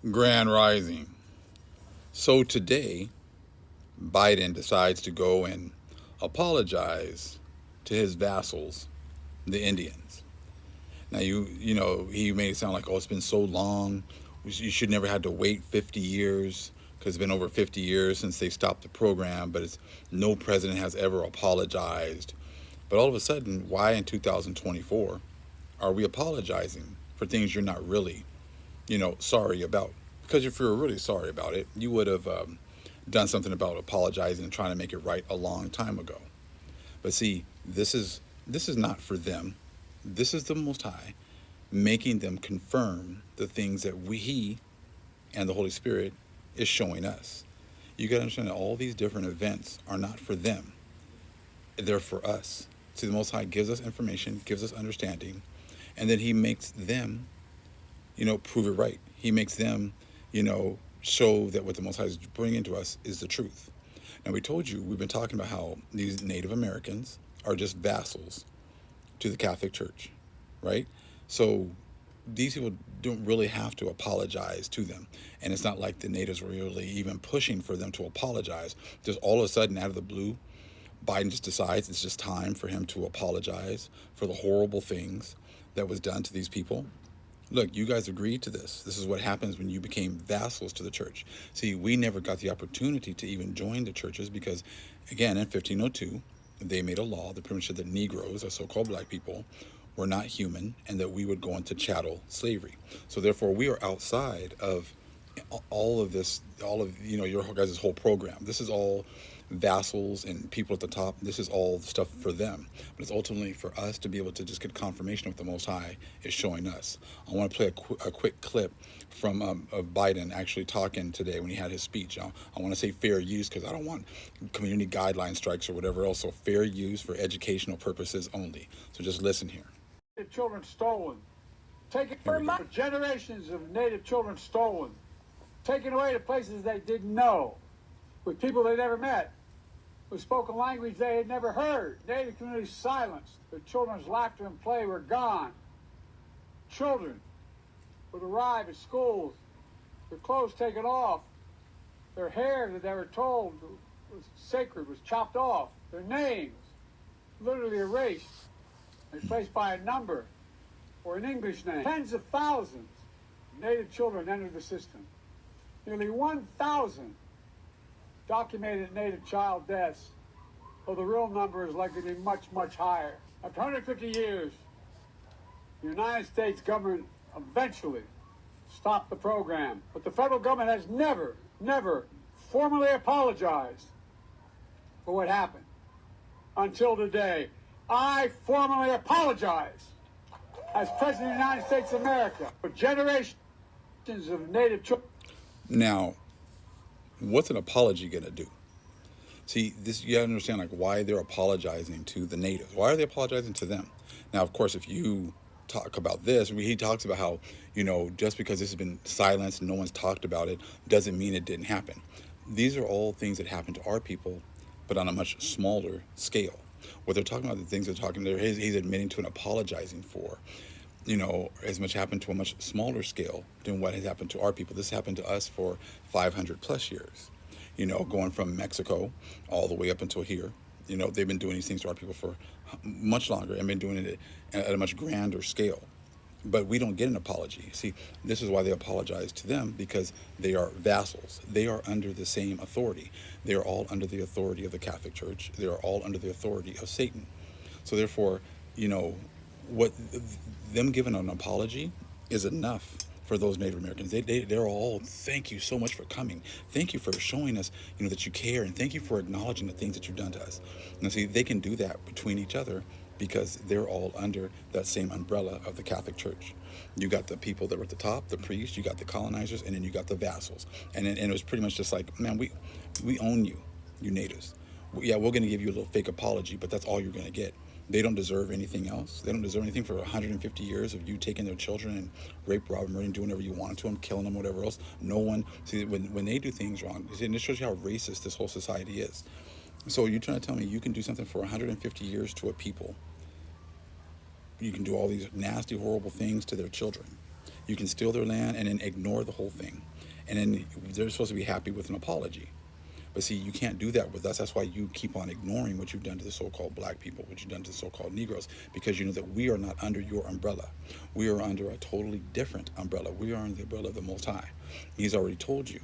Grand Rising. So today, Biden decides to go and apologize to his vassals, the Indians. Now he made it sound like, oh, it's been so long. You should never had to wait 50 years because it's been over 50 years since they stopped the program. But no president has ever apologized. But all of a sudden, why in 2024 are we apologizing for things you're not really, sorry about? Because if you were really sorry about it, you would have done something about apologizing and trying to make it right a long time ago. But see, this is not for them. This is the Most High making them confirm the things that He and the Holy Spirit is showing us. You got to understand that all these different events are not for them; they're for us. See, the Most High gives us information, gives us understanding, and then He makes them, prove it right. He makes them, show that what the Most High is bringing to us is the truth. Now, we've been talking about how these Native Americans are just vassals to the Catholic Church, right? So these people don't really have to apologize to them. And it's not like the natives were really even pushing for them to apologize. Just all of a sudden, out of the blue, Biden just decides it's just time for him to apologize for the horrible things that was done to these people. Look, you guys agreed to this. This is what happens when you became vassals to the church. See, we never got the opportunity to even join the churches because, again, in 1502, they made a law that pretty much said that Negroes, or so-called black people, were not human and that we would go into chattel slavery. So therefore, we are outside of all of this, your guys' whole program. This is all vassals and people at the top. This is all stuff for them. But it's ultimately for us to be able to just get confirmation of what the Most High is showing us. I want to play a quick clip from of Biden actually talking today when he had his speech. I want to say fair use because I don't want community guideline strikes or whatever else. So fair use for educational purposes only. So just listen here. Children stolen. Taken for generations of Native children stolen. Taken away to places they didn't know. With people they never met. Who spoke a language they had never heard. Native communities silenced. Their children's laughter and play were gone. Children would arrive at schools, their clothes taken off, their hair that they were told was sacred was chopped off, their names literally erased, replaced by a number or an English name. Tens of thousands of Native children entered the system. Nearly 1,000 documented Native child deaths, though the real number is likely to be much, much higher. After 150 years, the United States government eventually stopped the program, but the federal government has never formally apologized for what happened until today. I formally apologize as President of the United States of America for generations of Native children. Now, what's an apology going to do? See, this you got to understand like why they're apologizing to the natives. Why are they apologizing to them? Now, of course, if you talk about this, he talks about how, just because this has been silenced and no one's talked about it doesn't mean it didn't happen. These are all things that happened to our people, but on a much smaller scale. What they're talking about, the things they're talking there, he's admitting to and apologizing for, as much happened to a much smaller scale than what has happened to our people. This happened to us for 500 plus years, going from Mexico all the way up until here. They've been doing these things to our people for much longer and been doing it at a much grander scale. But we don't get an apology. See, this is why they apologize to them, because they are vassals. They are under the same authority. They are all under the authority of the Catholic Church. They are all under the authority of Satan. So therefore, what them giving an apology is enough for those Native Americans. They're all, thank you so much for coming. Thank you for showing us, that you care, and thank you for acknowledging the things that you've done to us. And see, they can do that between each other because they're all under that same umbrella of the Catholic Church. You got the people that were at the top, the priests, you got the colonizers, and then you got the vassals. And it was pretty much just like, man, we own you, you natives. Yeah, we're going to give you a little fake apology, but that's all you're going to get. They don't deserve anything else. They don't deserve anything for 150 years of you taking their children and rape, rob, murder, and doing whatever you wanted to them, killing them, whatever else. No one, see, when they do things wrong, and this shows you how racist this whole society is. So you're trying to tell me you can do something for 150 years to a people. You can do all these nasty, horrible things to their children. You can steal their land and then ignore the whole thing. And then they're supposed to be happy with an apology. But see, you can't do that with us. That's why you keep on ignoring what you've done to the so-called black people, what you've done to the so-called Negroes, because you know that we are not under your umbrella. We are under a totally different umbrella. We are under the umbrella of the Most High. He's already told you,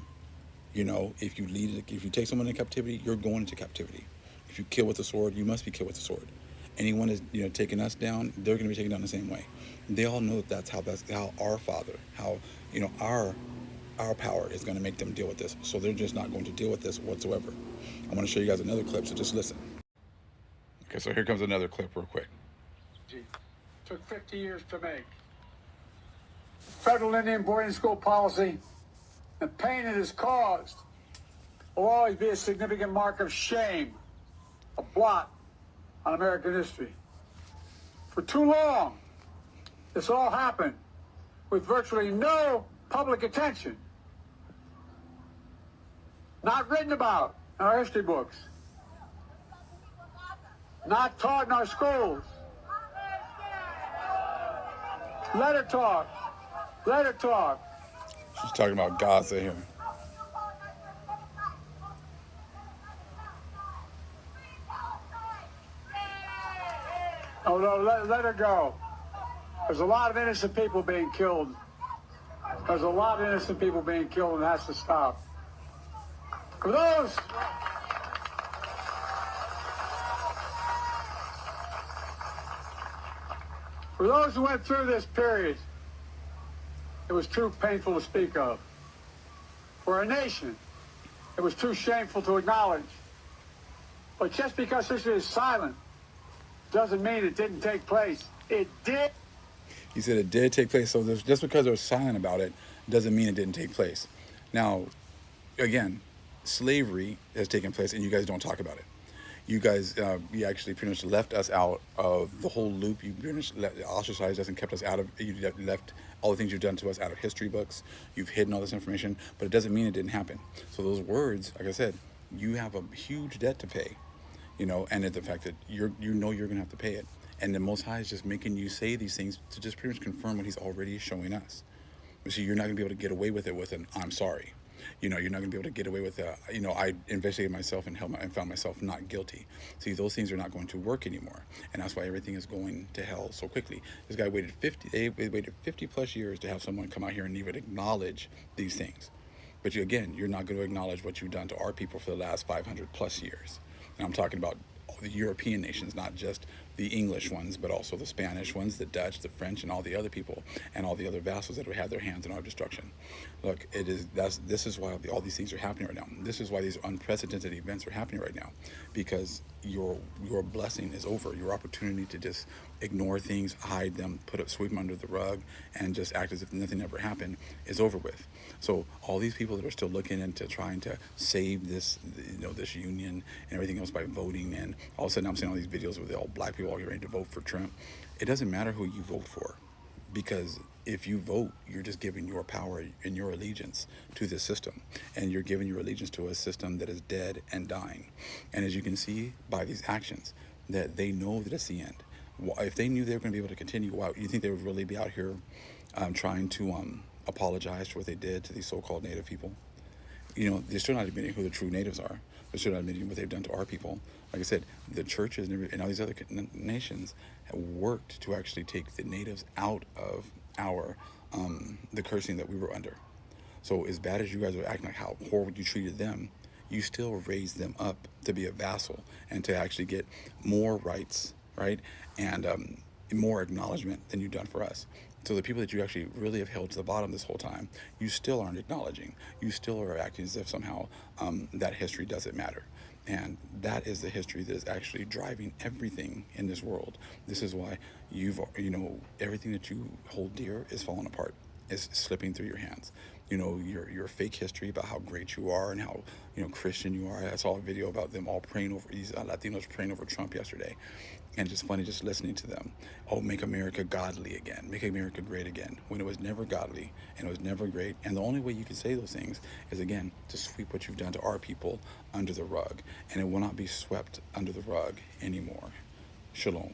you know, if you take someone into captivity, you're going into captivity. If you kill with the sword, you must be killed with the sword. Anyone is, you know, taking us down, they're going to be taken down the same way. They all know that that's how our Father, how, you know, our power is going to make them deal with this. So they're just not going to deal with this whatsoever. I want to show you guys another clip, so just listen. Okay, so here comes another clip real quick. Took 50 years to make. Federal Indian boarding school policy, the pain it has caused, will always be a significant mark of shame, a blot on American history. For too long, this all happened with virtually no public attention. Not written about in our history books. Not taught in our schools. Let her talk. Let her talk. She's talking about Gaza here. Oh no, let her go. There's a lot of innocent people being killed. There's a lot of innocent people being killed, and it has to stop. For those who went through this period, it was too painful to speak of. For a nation, it was too shameful to acknowledge. But just because history is silent doesn't mean it didn't take place. It did. He said it did take place. So just because they're silent about it doesn't mean it didn't take place. Now, again, slavery has taken place, and you guys don't talk about it. You guys, you actually pretty much left us out of the whole loop. You pretty much ostracized us and kept us out of. You left all the things you've done to us out of history books. You've hidden all this information, but it doesn't mean it didn't happen. So those words, like I said, you have a huge debt to pay. You know, and the fact that you know you're going to have to pay it. And the Most High is just making you say these things to just pretty much confirm what He's already showing us. So you're not going to be able to get away with it with an "I'm sorry." You know, you're not going to be able to get away with you know, I investigated myself and found myself not guilty. See, those things are not going to work anymore, and that's why everything is going to hell so quickly. This guy waited 50 plus years to have someone come out here and even acknowledge these things. But you're not going to acknowledge what you've done to our people for the last 500 plus years. And I'm talking about the European nations, not just the English ones, but also the Spanish ones, the Dutch, the French, and all the other people, and all the other vassals that have had their hands in our destruction. Look, this is why all these things are happening right now. This is why these unprecedented events are happening right now, because your blessing is over. Your opportunity to just ignore things, hide them, sweep them under the rug, and just act as if nothing ever happened is over with. So all these people that are still looking into trying to save this, you know, this union and everything else by voting, and all of a sudden I'm seeing all these videos with all black people all getting ready to vote for Trump. It doesn't matter who you vote for, because if you vote, you're just giving your power and your allegiance to this system, and you're giving your allegiance to a system that is dead and dying. And as you can see by these actions, that they know that it's the end. If they knew they were going to be able to continue, wow, you think they would really be out here trying to apologize for what they did to these so-called Native people? You know, they're still not admitting who the true natives are. They're still not admitting what they've done to our people. Like I said, the churches and all these other nations have worked to actually take the natives out of the cursing that we were under. So as bad as you guys are acting, like how horrible you treated them, you still raised them up to be a vassal and to actually get more rights, right? And more acknowledgement than you've done for us. So the people that you actually really have held to the bottom this whole time, you still aren't acknowledging. You still are acting as if somehow that history doesn't matter. And that is the history that is actually driving everything in this world. This is why everything that you hold dear is falling apart, is slipping through your hands. You know, your fake history about how great you are and how, you know, Christian you are. I saw a video about them all praying over, these Latinos praying over Trump yesterday. And just funny just listening to them. Oh, make America godly again. Make America great again. When it was never godly and it was never great. And the only way you can say those things is, again, to sweep what you've done to our people under the rug. And it will not be swept under the rug anymore. Shalom.